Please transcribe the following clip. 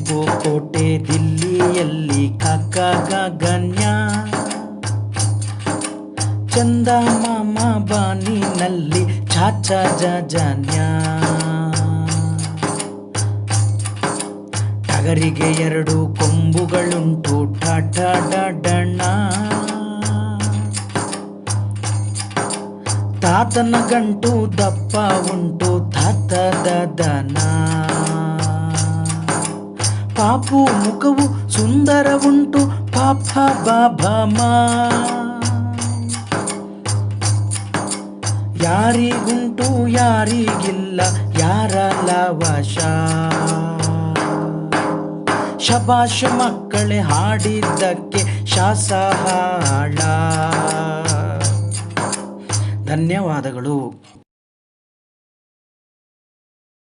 ಕೆಂಪು ಕೋಟೆ ದಿಲ್ಲಿಯಲ್ಲಿ ಕಾಕಗಗನ್ಯ, ಚಂದ ಮಾಮ ಬಾನಿನಲ್ಲಿ ಚಾಚ ಜಜನ್ಯ. ಟಗರಿಗೆ 2 ಕೊಂಬುಗಳುಂಟು ಠಠಡಣ, ತಾತನ ಗಂಟು ದಪ್ಪ ಉಂಟು ತಾತದನ. ಪಾಪು ಮುಖವು ಸುಂದರ ಉಂಟು ಪಾಪ ಬಾಬಮ. ಯಾರಿಗುಂಟು ಯಾರಿಗಿಲ್ಲ ಯಾರ ಲವಶ. ಶಬಾಷ್ ಮಕ್ಕಳೇ ಹಾಡಿದ್ದಕ್ಕೆ ಶಾಸಹಾಳ. ಧನ್ಯವಾದಗಳು.